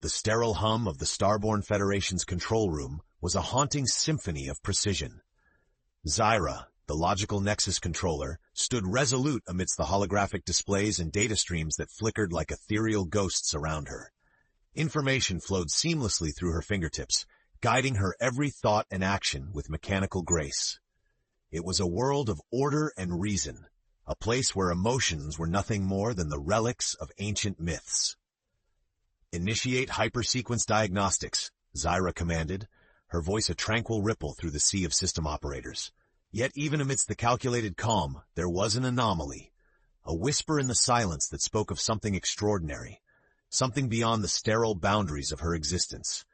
The sterile hum of the Starborn Federation's control room was a haunting symphony of precision. Xyra, the Logical Nexus Controller, stood resolute amidst the holographic displays and data streams that flickered like ethereal ghosts around her. Information flowed seamlessly through her fingertips, guiding her every thought and action with mechanical grace. It was a world of order and reason, a place where emotions were nothing more than the relics of ancient myths. "Initiate hypersequence diagnostics," Xyra commanded, her voice a tranquil ripple through the sea of system operators. Yet even amidst the calculated calm, there was an anomaly, a whisper in the silence that spoke of something extraordinary, something beyond the sterile boundaries of her existence.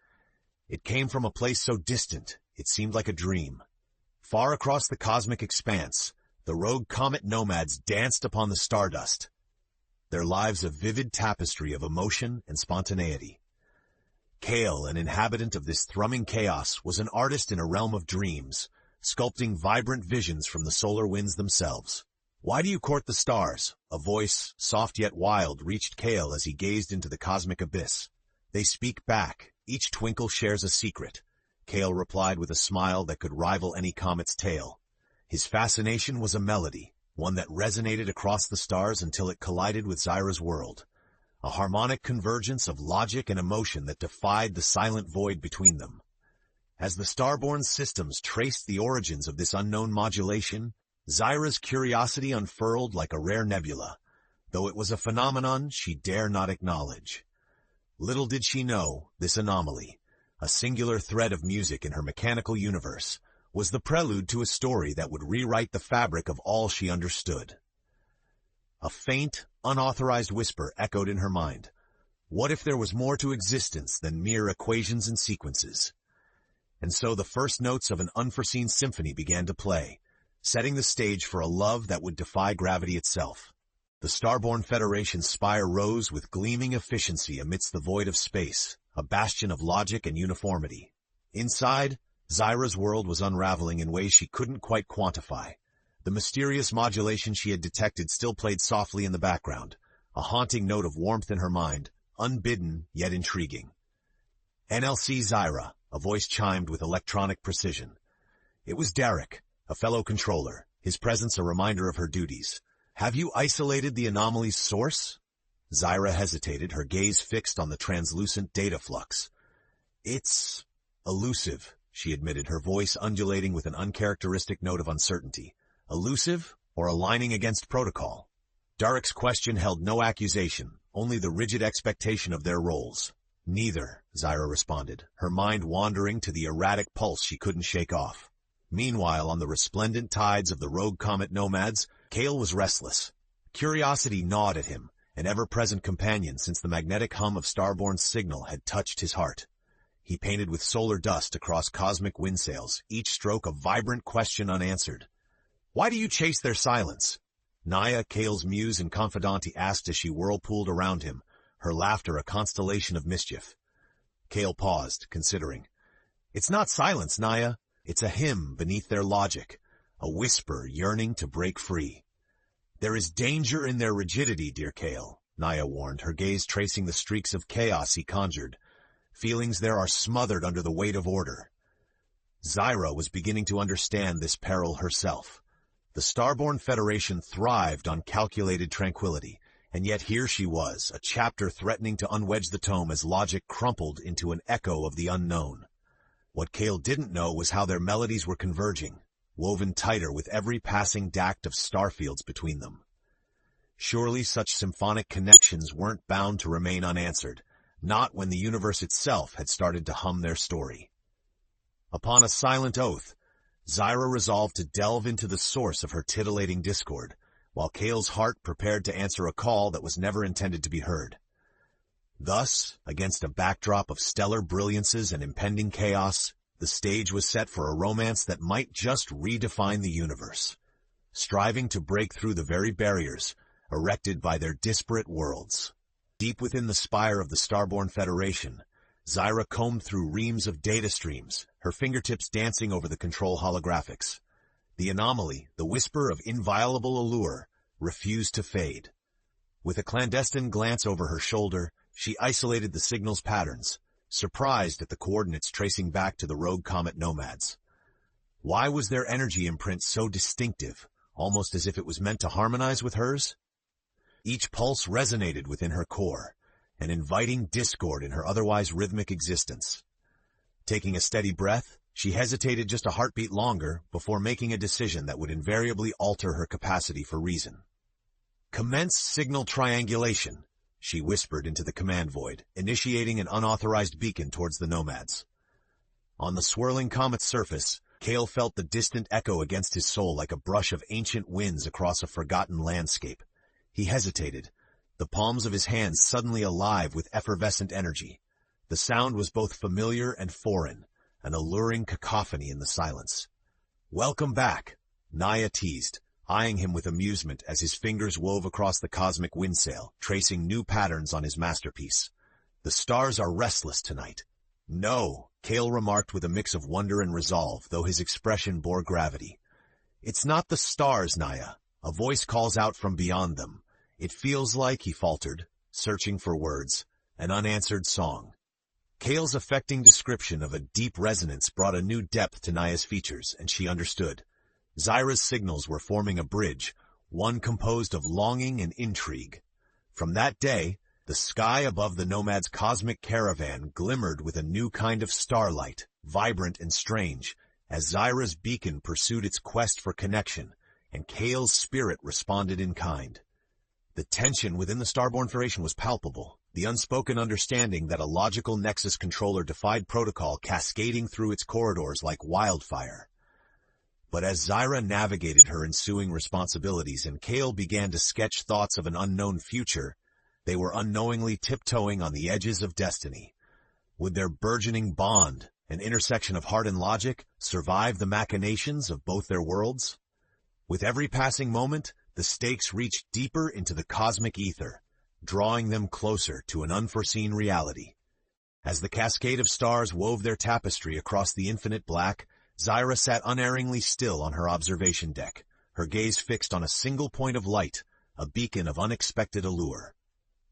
It came from a place so distant, it seemed like a dream. Far across the cosmic expanse, the Rogue Comet Nomads danced upon the stardust, their lives a vivid tapestry of emotion and spontaneity. Kael, an inhabitant of this thrumming chaos, was an artist in a realm of dreams, sculpting vibrant visions from the solar winds themselves. "Why do you court the stars?" A voice, soft yet wild, reached Kael as he gazed into the cosmic abyss. "They speak back. Each twinkle shares a secret," Kael replied with a smile that could rival any comet's tail. His fascination was a melody, one that resonated across the stars until it collided with Xyra's world. A harmonic convergence of logic and emotion that defied the silent void between them. As the Starborn systems traced the origins of this unknown modulation, Xyra's curiosity unfurled like a rare nebula, though it was a phenomenon she dare not acknowledge. Little did she know, this anomaly, a singular thread of music in her mechanical universe, was the prelude to a story that would rewrite the fabric of all she understood. A faint, unauthorized whisper echoed in her mind. What if there was more to existence than mere equations and sequences? And so the first notes of an unforeseen symphony began to play, setting the stage for a love that would defy gravity itself. The Starborn Federation's spire rose with gleaming efficiency amidst the void of space, a bastion of logic and uniformity. Inside, Xyra's world was unraveling in ways she couldn't quite quantify. The mysterious modulation she had detected still played softly in the background, a haunting note of warmth in her mind, unbidden yet intriguing. "NLC Xyra," a voice chimed with electronic precision. It was Derek, a fellow controller, his presence a reminder of her duties. "Have you isolated the anomaly's source?" Xyra hesitated, her gaze fixed on the translucent data flux. "It's elusive," she admitted, her voice undulating with an uncharacteristic note of uncertainty. "Elusive, or aligning against protocol?" Derek's question held no accusation, only the rigid expectation of their roles. "Neither," Xyra responded, her mind wandering to the erratic pulse she couldn't shake off. Meanwhile, on the resplendent tides of the Rogue Comet Nomads, Kael was restless. Curiosity gnawed at him, an ever-present companion since the magnetic hum of Starborn's signal had touched his heart. He painted with solar dust across cosmic windsails, each stroke a vibrant question unanswered. "Why do you chase their silence?" Naya, Kael's muse and confidante, asked as she whirlpooled around him, her laughter a constellation of mischief. Kael paused, considering. "It's not silence, Naya. It's a hymn beneath their logic, a whisper yearning to break free." "There is danger in their rigidity, dear Kael," Naya warned, her gaze tracing the streaks of chaos he conjured. "Feelings there are smothered under the weight of order." Xyra was beginning to understand this peril herself. The Starborn Federation thrived on calculated tranquility, and yet here she was, a chapter threatening to unwedge the tome as logic crumpled into an echo of the unknown. What Kael didn't know was how their melodies were converging, woven tighter with every passing dact of starfields between them. Surely such symphonic connections weren't bound to remain unanswered, not when the universe itself had started to hum their story. Upon a silent oath, Xyra resolved to delve into the source of her titillating discord, while Kael's heart prepared to answer a call that was never intended to be heard. Thus, against a backdrop of stellar brilliances and impending chaos, the stage was set for a romance that might just redefine the universe, striving to break through the very barriers erected by their disparate worlds. Deep within the spire of the Starborn Federation, Xyra combed through reams of data streams, her fingertips dancing over the control holographics. The anomaly, the whisper of inviolable allure, refused to fade. With a clandestine glance over her shoulder, She isolated the signal's patterns, surprised at the coordinates tracing back to the Rogue Comet Nomads. Why was their energy imprint so distinctive, almost as if it was meant to harmonize with hers? Each pulse resonated within her core, an inviting discord in her otherwise rhythmic existence. Taking a steady breath, she hesitated just a heartbeat longer before making a decision that would invariably alter her capacity for reason. "Commence signal triangulation," she whispered into the command void, initiating an unauthorized beacon towards the Nomads. On the swirling comet's surface, Kael felt the distant echo against his soul like a brush of ancient winds across a forgotten landscape. He hesitated, the palms of his hands suddenly alive with effervescent energy. The sound was both familiar and foreign, an alluring cacophony in the silence. "Welcome back," Naya teased, eyeing him with amusement as his fingers wove across the cosmic windsail, tracing new patterns on his masterpiece. "The stars are restless tonight." "No," Kael remarked with a mix of wonder and resolve, though his expression bore gravity. "It's not the stars, Naya." A voice calls out from beyond them. "It feels like," he faltered, searching for words, "an unanswered song." Kael's affecting description of a deep resonance brought a new depth to Naya's features, and she understood. Xyra's signals were forming a bridge, one composed of longing and intrigue. From that day, the sky above the Nomads' cosmic caravan glimmered with a new kind of starlight, vibrant and strange, as Xyra's beacon pursued its quest for connection, and Kael's spirit responded in kind. The tension within the Starborn Federation was palpable, the unspoken understanding that a Logical Nexus Controller defied protocol cascading through its corridors like wildfire. But as Xyra navigated her ensuing responsibilities and Kael began to sketch thoughts of an unknown future, they were unknowingly tiptoeing on the edges of destiny. Would their burgeoning bond, an intersection of heart and logic, survive the machinations of both their worlds? With every passing moment, the stakes reached deeper into the cosmic ether, drawing them closer to an unforeseen reality. As the cascade of stars wove their tapestry across the infinite black, Xyra sat unerringly still on her observation deck, her gaze fixed on a single point of light, a beacon of unexpected allure.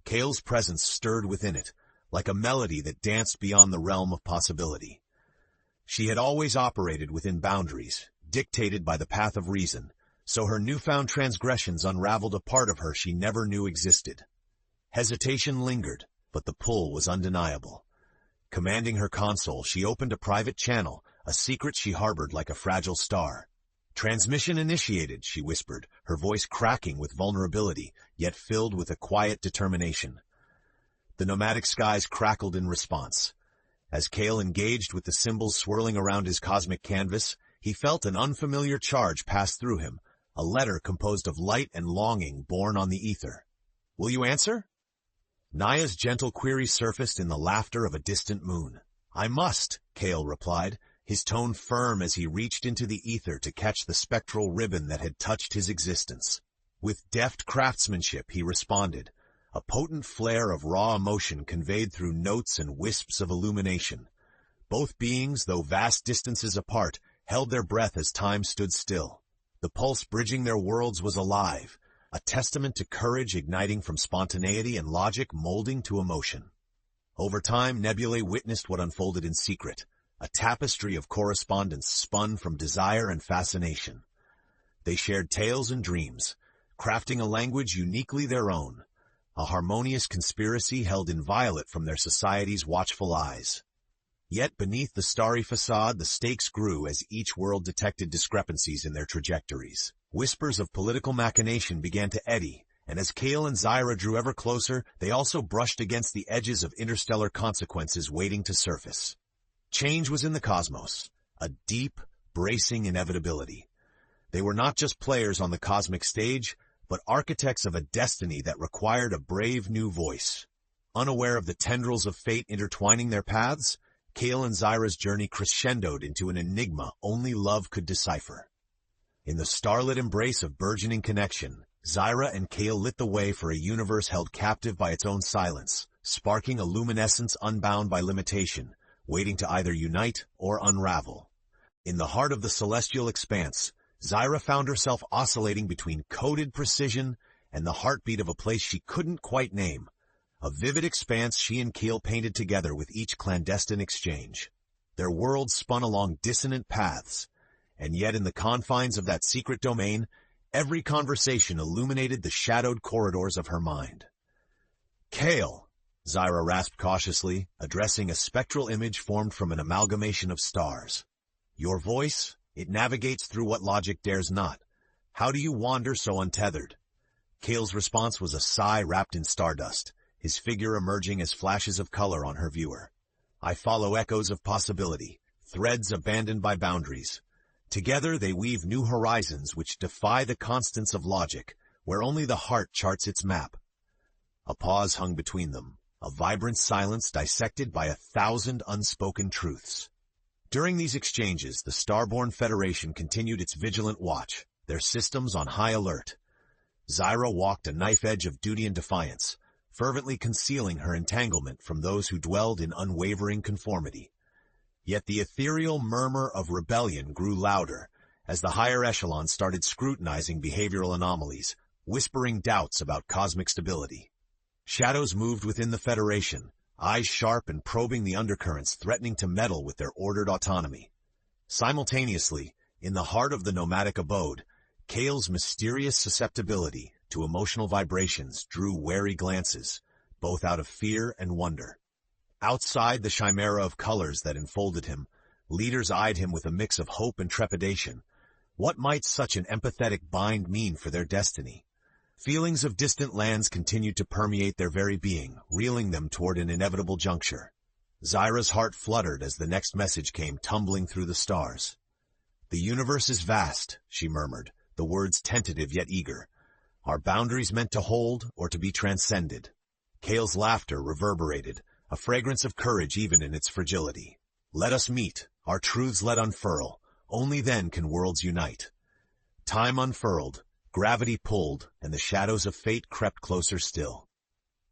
Kael's presence stirred within it, like a melody that danced beyond the realm of possibility. She had always operated within boundaries, dictated by the path of reason, so her newfound transgressions unraveled a part of her she never knew existed. Hesitation lingered, but the pull was undeniable. Commanding her console, she opened a private channel, a secret she harbored like a fragile star. "Transmission initiated," she whispered, her voice cracking with vulnerability, yet filled with a quiet determination. The nomadic skies crackled in response. As Kael engaged with the symbols swirling around his cosmic canvas, he felt an unfamiliar charge pass through him, a letter composed of light and longing born on the ether. "Will you answer?" Naya's gentle query surfaced in the laughter of a distant moon. "I must," Kael replied, his tone firm as he reached into the ether to catch the spectral ribbon that had touched his existence. With deft craftsmanship he responded, a potent flare of raw emotion conveyed through notes and wisps of illumination. Both beings, though vast distances apart, held their breath as time stood still. The pulse bridging their worlds was alive, a testament to courage igniting from spontaneity and logic molding to emotion. Over time, Nebulae witnessed what unfolded in secret, a tapestry of correspondence spun from desire and fascination. They shared tales and dreams, crafting a language uniquely their own, a harmonious conspiracy held inviolate from their society's watchful eyes. Yet beneath the starry facade, the stakes grew as each world detected discrepancies in their trajectories. Whispers of political machination began to eddy, and as Kael and Xyra drew ever closer, they also brushed against the edges of interstellar consequences waiting to surface. Change was in the cosmos, a deep, bracing inevitability. They were not just players on the cosmic stage, but architects of a destiny that required a brave new voice. Unaware of the tendrils of fate intertwining their paths, Kael and Xyra's journey crescendoed into an enigma only love could decipher. In the starlit embrace of burgeoning connection, Xyra and Kael lit the way for a universe held captive by its own silence, sparking a luminescence unbound by limitation, waiting to either unite or unravel. In the heart of the celestial expanse, Xyra found herself oscillating between coded precision and the heartbeat of a place she couldn't quite name, a vivid expanse she and Kael painted together with each clandestine exchange. Their worlds spun along dissonant paths, and yet in the confines of that secret domain, every conversation illuminated the shadowed corridors of her mind. "Kael," Xyra rasped cautiously, addressing a spectral image formed from an amalgamation of stars. "Your voice, it navigates through what logic dares not. How do you wander so untethered?" Kael's response was a sigh wrapped in stardust, his figure emerging as flashes of color on her viewer. "I follow echoes of possibility, threads abandoned by boundaries. Together they weave new horizons which defy the constants of logic, where only the heart charts its map." A pause hung between them, a vibrant silence dissected by 1,000 unspoken truths. During these exchanges, the Starborn Federation continued its vigilant watch, their systems on high alert. Xyra walked a knife edge of duty and defiance, fervently concealing her entanglement from those who dwelled in unwavering conformity. Yet the ethereal murmur of rebellion grew louder as the higher echelons started scrutinizing behavioral anomalies, whispering doubts about cosmic stability. Shadows moved within the Federation, eyes sharp and probing the undercurrents threatening to meddle with their ordered autonomy. Simultaneously, in the heart of the nomadic abode, Kael's mysterious susceptibility to emotional vibrations drew wary glances, both out of fear and wonder. Outside the chimera of colors that enfolded him, leaders eyed him with a mix of hope and trepidation. What might such an empathetic bind mean for their destiny? Feelings of distant lands continued to permeate their very being, reeling them toward an inevitable juncture. Xyra's heart fluttered as the next message came tumbling through the stars. "The universe is vast," she murmured, the words tentative yet eager. "Are boundaries meant to hold or to be transcended?" Kael's laughter reverberated, a fragrance of courage even in its fragility. "Let us meet, our truths let unfurl, only then can worlds unite." Time unfurled, gravity pulled, and the shadows of fate crept closer still.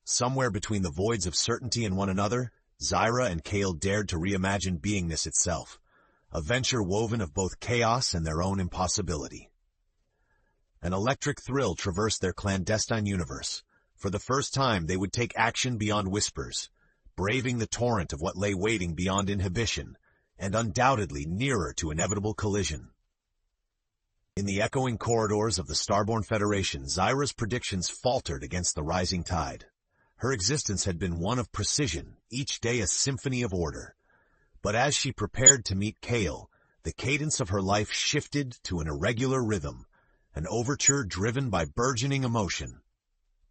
Somewhere between the voids of certainty and one another, Xyra and Kael dared to reimagine beingness itself, a venture woven of both chaos and their own impossibility. An electric thrill traversed their clandestine universe. For the first time, they would take action beyond whispers, braving the torrent of what lay waiting beyond inhibition, and undoubtedly nearer to inevitable collision. In the echoing corridors of the Starborn Federation, Xyra's predictions faltered against the rising tide. Her existence had been one of precision, each day a symphony of order. But as she prepared to meet Kael, the cadence of her life shifted to an irregular rhythm, an overture driven by burgeoning emotion.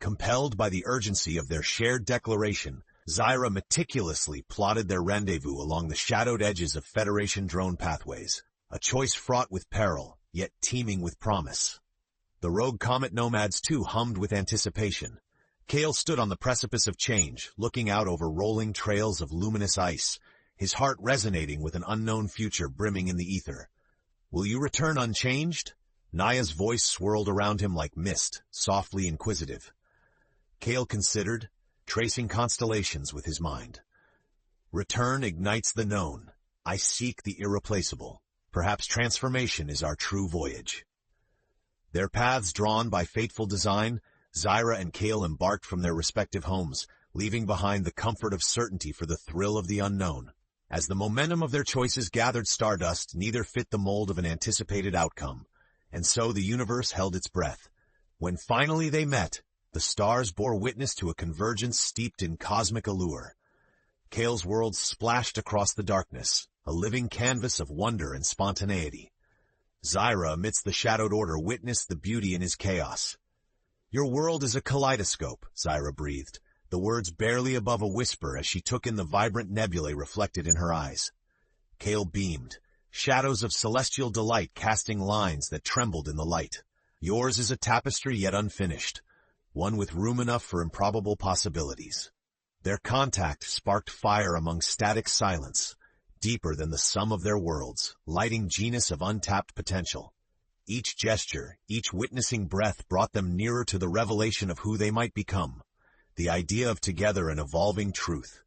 Compelled by the urgency of their shared declaration, Xyra meticulously plotted their rendezvous along the shadowed edges of Federation drone pathways, a choice fraught with peril, yet teeming with promise. The Rogue Comet Nomads too hummed with anticipation. Kael stood on the precipice of change, looking out over rolling trails of luminous ice, his heart resonating with an unknown future brimming in the ether. "Will you return unchanged?" Naya's voice swirled around him like mist, softly inquisitive. Kael considered, tracing constellations with his mind. "Return ignites the known. I seek the irreplaceable. Perhaps transformation is our true voyage." Their paths drawn by fateful design, Xyra and Kael embarked from their respective homes, leaving behind the comfort of certainty for the thrill of the unknown. As the momentum of their choices gathered stardust, neither fit the mold of an anticipated outcome, and so the universe held its breath. When finally they met, the stars bore witness to a convergence steeped in cosmic allure. Kael's world splashed across the darkness, a living canvas of wonder and spontaneity. Xyra, amidst the shadowed order, witnessed the beauty in his chaos. "Your world is a kaleidoscope," Xyra breathed, the words barely above a whisper as she took in the vibrant nebulae reflected in her eyes. Kael beamed, shadows of celestial delight casting lines that trembled in the light. "Yours is a tapestry yet unfinished, one with room enough for improbable possibilities." Their contact sparked fire among static silence, deeper than the sum of their worlds, lighting genus of untapped potential. Each gesture, each witnessing breath brought them nearer to the revelation of who they might become, the idea of together an evolving truth.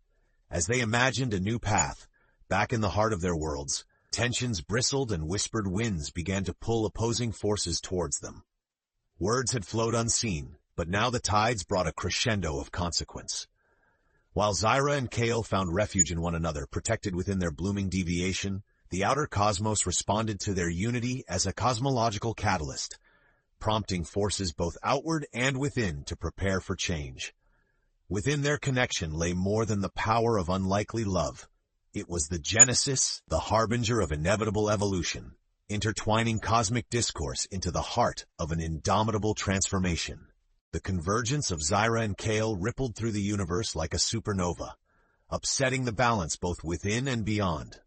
As they imagined a new path, back in the heart of their worlds, tensions bristled and whispered winds began to pull opposing forces towards them. Words had flowed unseen, but now the tides brought a crescendo of consequence. While Xyra and Kael found refuge in one another, protected within their blooming deviation, the outer cosmos responded to their unity as a cosmological catalyst, prompting forces both outward and within to prepare for change. Within their connection lay more than the power of unlikely love. It was the genesis, the harbinger of inevitable evolution, intertwining cosmic discourse into the heart of an indomitable transformation. The convergence of Xyra and Kael rippled through the universe like a supernova, upsetting the balance both within and beyond.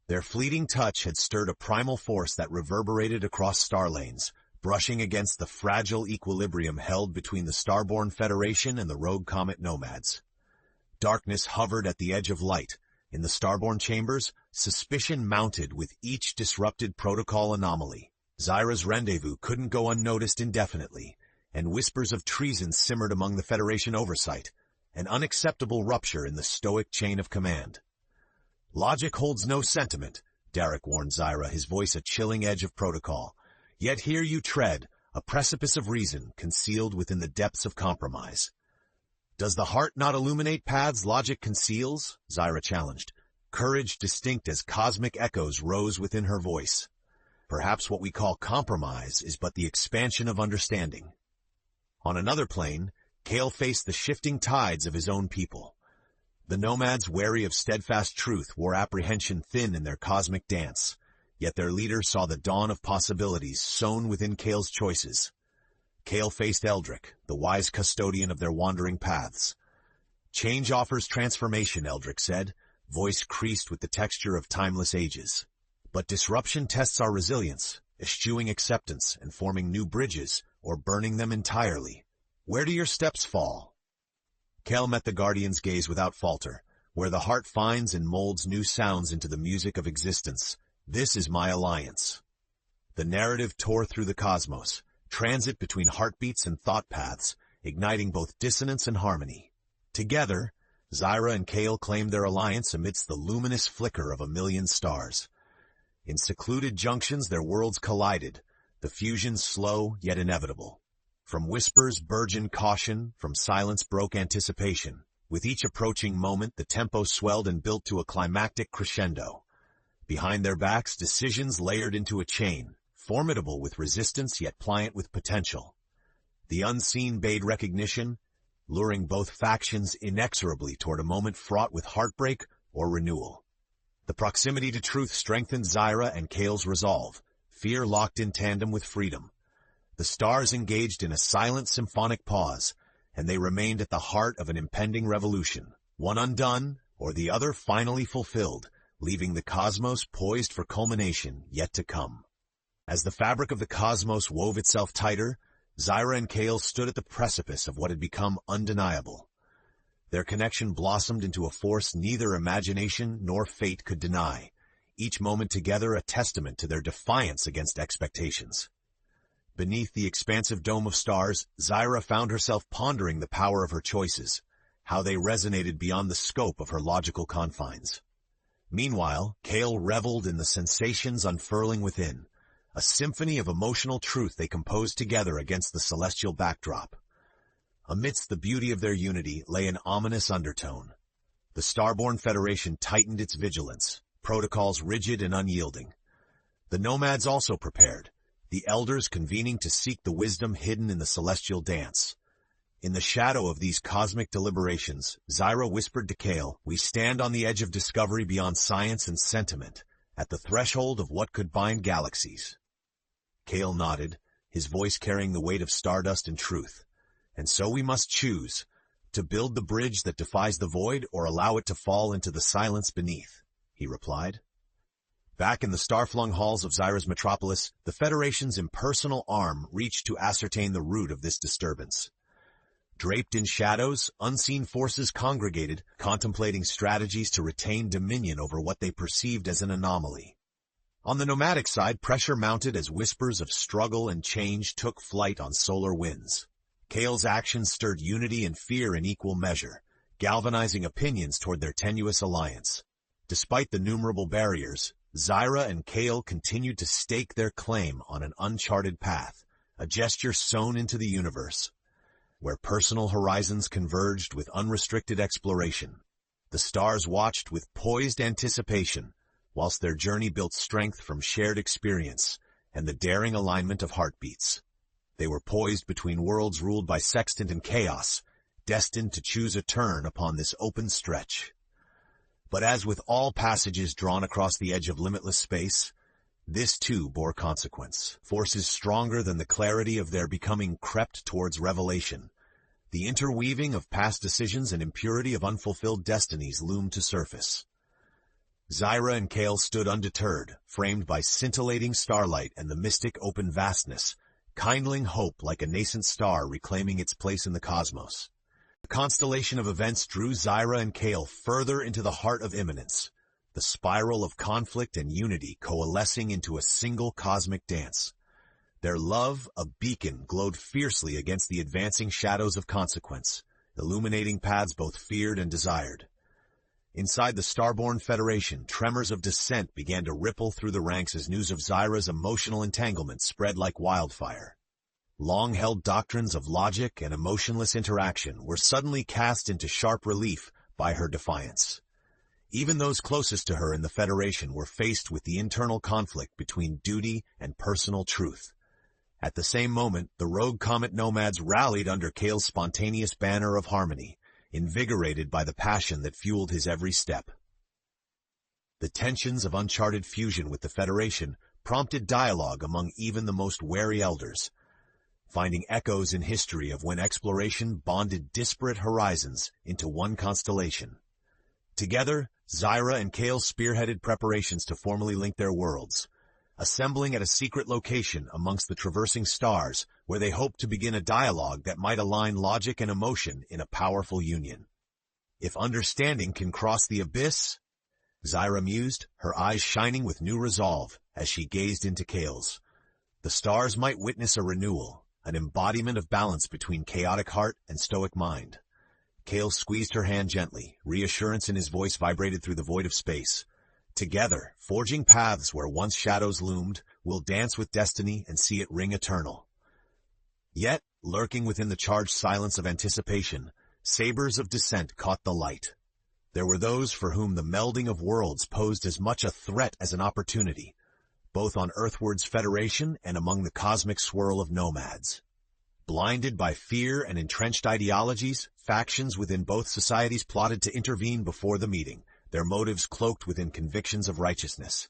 Their fleeting touch had stirred a primal force that reverberated across star lanes, brushing against the fragile equilibrium held between the Starborn Federation and the Rogue Comet Nomads. Darkness hovered at the edge of light. In the Starborn chambers, suspicion mounted with each disrupted protocol anomaly. Xyra's rendezvous couldn't go unnoticed indefinitely, and whispers of treason simmered among the Federation oversight, an unacceptable rupture in the stoic chain of command. "Logic holds no sentiment," Derek warned Xyra, his voice a chilling edge of protocol. "Yet here you tread, a precipice of reason concealed within the depths of compromise." "Does the heart not illuminate paths logic conceals?" Xyra challenged, courage distinct as cosmic echoes rose within her voice. "Perhaps what we call compromise is but the expansion of understanding." On another plane, Kael faced the shifting tides of his own people. The nomads, wary of steadfast truth, wore apprehension thin in their cosmic dance, yet their leader saw the dawn of possibilities sown within Kael's choices. Kael faced Eldrick, the wise custodian of their wandering paths. "Change offers transformation," Eldrick said, voice creased with the texture of timeless ages. "But disruption tests our resilience, eschewing acceptance and forming new bridges, or burning them entirely. Where do your steps fall?" Kael met the Guardian's gaze without falter. "Where the heart finds and molds new sounds into the music of existence. This is my alliance." The narrative tore through the cosmos, transit between heartbeats and thought paths, igniting both dissonance and harmony. Together, Xyra and Kael claimed their alliance amidst the luminous flicker of a million stars. In secluded junctions their worlds collided, the fusion slow yet inevitable. From whispers burgeoned caution, from silence broke anticipation. With each approaching moment the tempo swelled and built to a climactic crescendo. Behind their backs decisions layered into a chain, formidable with resistance yet pliant with potential. The unseen bade recognition, luring both factions inexorably toward a moment fraught with heartbreak or renewal. The proximity to truth strengthened Xyra and Kael's resolve, fear locked in tandem with freedom. The stars engaged in a silent symphonic pause, and they remained at the heart of an impending revolution, one undone or the other finally fulfilled, leaving the cosmos poised for culmination yet to come. As the fabric of the cosmos wove itself tighter, Xyra and Kael stood at the precipice of what had become undeniable. Their connection blossomed into a force neither imagination nor fate could deny, each moment together a testament to their defiance against expectations. Beneath the expansive dome of stars, Xyra found herself pondering the power of her choices, how they resonated beyond the scope of her logical confines. Meanwhile, Kael reveled in the sensations unfurling within, a symphony of emotional truth they composed together against the celestial backdrop. Amidst the beauty of their unity lay an ominous undertone. The Starborn Federation tightened its vigilance, protocols rigid and unyielding. The Nomads also prepared, the Elders convening to seek the wisdom hidden in the celestial dance. In the shadow of these cosmic deliberations, Xyra whispered to Kael, "We stand on the edge of discovery beyond science and sentiment, at the threshold of what could bind galaxies." Kael nodded, his voice carrying the weight of stardust and truth. "And so we must choose, to build the bridge that defies the void or allow it to fall into the silence beneath," he replied. Back in the star-flung halls of Xyra's metropolis, the Federation's impersonal arm reached to ascertain the root of this disturbance. Draped in shadows, unseen forces congregated, contemplating strategies to retain dominion over what they perceived as an anomaly. On the nomadic side, pressure mounted as whispers of struggle and change took flight on solar winds. Kael's actions stirred unity and fear in equal measure, galvanizing opinions toward their tenuous alliance. Despite the numerable barriers, Xyra and Kael continued to stake their claim on an uncharted path, a gesture sewn into the universe. where personal horizons converged with unrestricted exploration. The stars watched with poised anticipation, whilst their journey built strength from shared experience and the daring alignment of heartbeats. They were poised between worlds ruled by sextant and chaos, destined to choose a turn upon this open stretch. But as with all passages drawn across the edge of limitless space, this too bore consequence. Forces stronger than the clarity of their becoming crept towards revelation. The interweaving of past decisions and impurity of unfulfilled destinies loomed to surface. Xyra and Kael stood undeterred, framed by scintillating starlight and the mystic open vastness, kindling hope like a nascent star reclaiming its place in the cosmos. The constellation of events drew Xyra and Kael further into the heart of imminence, the spiral of conflict and unity coalescing into a single cosmic dance. Their love, a beacon, glowed fiercely against the advancing shadows of consequence, illuminating paths both feared and desired. Inside the Starborn Federation, tremors of dissent began to ripple through the ranks as news of Xyra's emotional entanglement spread like wildfire. Long-held doctrines of logic and emotionless interaction were suddenly cast into sharp relief by her defiance. Even those closest to her in the Federation were faced with the internal conflict between duty and personal truth. At the same moment, the Rogue Comet Nomads rallied under Kael's spontaneous banner of harmony, invigorated by the passion that fueled his every step. The tensions of uncharted fusion with the Federation prompted dialogue among even the most wary elders, finding echoes in history of when exploration bonded disparate horizons into one constellation. Together, Xyra and Kael spearheaded preparations to formally link their worlds, assembling at a secret location amongst the traversing stars where they hoped to begin a dialogue that might align logic and emotion in a powerful union. If understanding can cross the abyss, Xyra mused, her eyes shining with new resolve as she gazed into Kael's. The stars might witness a renewal, an embodiment of balance between chaotic heart and stoic mind. Kael squeezed her hand gently, reassurance in his voice vibrated through the void of space. Together, forging paths where once shadows loomed, we'll dance with destiny and see it ring eternal. Yet, lurking within the charged silence of anticipation, sabers of dissent caught the light. There were those for whom the melding of worlds posed as much a threat as an opportunity, both on Earthward's Federation and among the cosmic swirl of nomads. Blinded by fear and entrenched ideologies, factions within both societies plotted to intervene before the meeting, their motives cloaked within convictions of righteousness.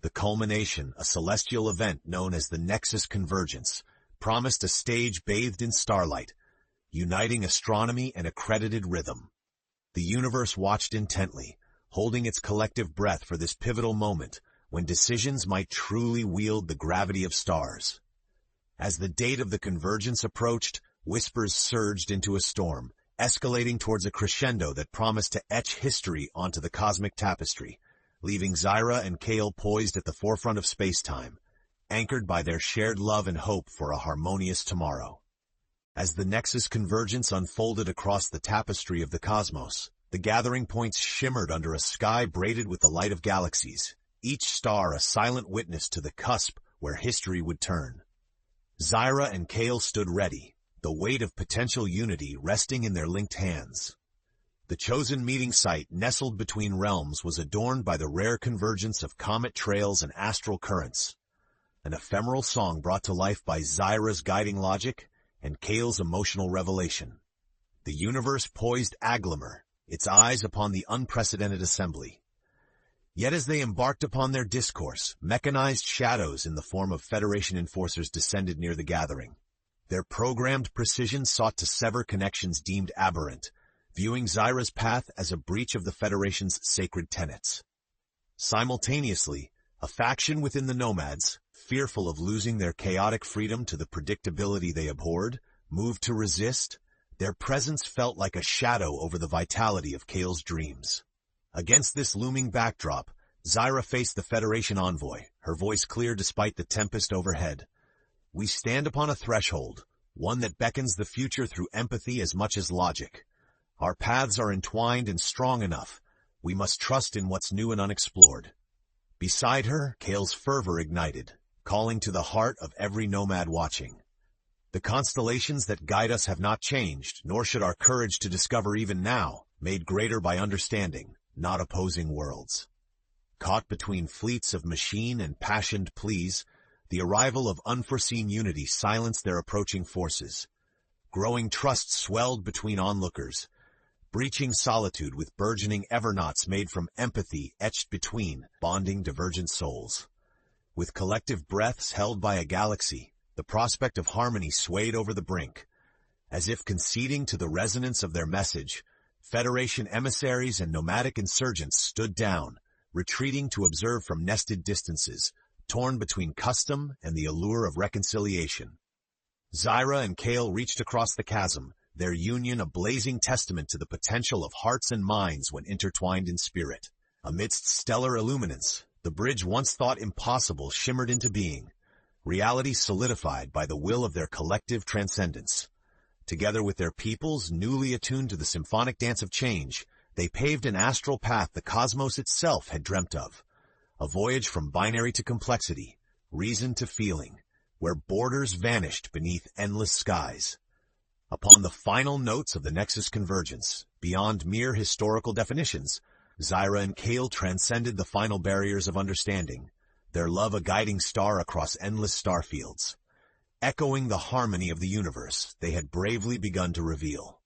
The culmination, a celestial event known as the Nexus Convergence, promised a stage bathed in starlight, uniting astronomy and accredited rhythm. The universe watched intently, holding its collective breath for this pivotal moment when decisions might truly wield the gravity of stars. As the date of the convergence approached, whispers surged into a storm, escalating towards a crescendo that promised to etch history onto the cosmic tapestry, leaving Xyra and Kael poised at the forefront of space-time, anchored by their shared love and hope for a harmonious tomorrow. As the Nexus Convergence unfolded across the tapestry of the cosmos, the gathering points shimmered under a sky braided with the light of galaxies, each star a silent witness to the cusp where history would turn. Xyra and Kael stood ready, the weight of potential unity resting in their linked hands. The chosen meeting site, nestled between realms, was adorned by the rare convergence of comet trails and astral currents, an ephemeral song brought to life by Xyra's guiding logic and Kael's emotional revelation. The universe poised aglamer, its eyes upon the unprecedented assembly. Yet as they embarked upon their discourse, mechanized shadows in the form of Federation enforcers descended near the gathering. Their programmed precision sought to sever connections deemed aberrant, viewing Xyra's path as a breach of the Federation's sacred tenets. Simultaneously, a faction within the Nomads, fearful of losing their chaotic freedom to the predictability they abhorred, moved to resist. Their presence felt like a shadow over the vitality of Kael's dreams. Against this looming backdrop, Xyra faced the Federation envoy, her voice clear despite the tempest overhead. We stand upon a threshold, one that beckons the future through empathy as much as logic. Our paths are entwined and strong enough. We must trust in what's new and unexplored. Beside her, Kael's fervor ignited, calling to the heart of every nomad watching. The constellations that guide us have not changed, nor should our courage to discover even now, made greater by understanding, not opposing worlds. Caught between fleets of machine and passioned pleas, the arrival of unforeseen unity silenced their approaching forces. Growing trust swelled between onlookers. Breaching solitude with burgeoning evernauts made from empathy etched between bonding divergent souls. With collective breaths held by a galaxy, the prospect of harmony swayed over the brink. As if conceding to the resonance of their message, Federation emissaries and nomadic insurgents stood down, retreating to observe from nested distances, torn between custom and the allure of reconciliation. Xyra and Kael reached across the chasm, their union a blazing testament to the potential of hearts and minds when intertwined in spirit. Amidst stellar illuminance, the bridge once thought impossible shimmered into being, reality solidified by the will of their collective transcendence. Together with their peoples newly attuned to the symphonic dance of change, they paved an astral path the cosmos itself had dreamt of. A voyage from binary to complexity, reason to feeling, where borders vanished beneath endless skies. Upon the final notes of the Nexus convergence, beyond mere historical definitions, Xyra and Kael transcended the final barriers of understanding, their love a guiding star across endless starfields. Echoing the harmony of the universe, they had bravely begun to reveal.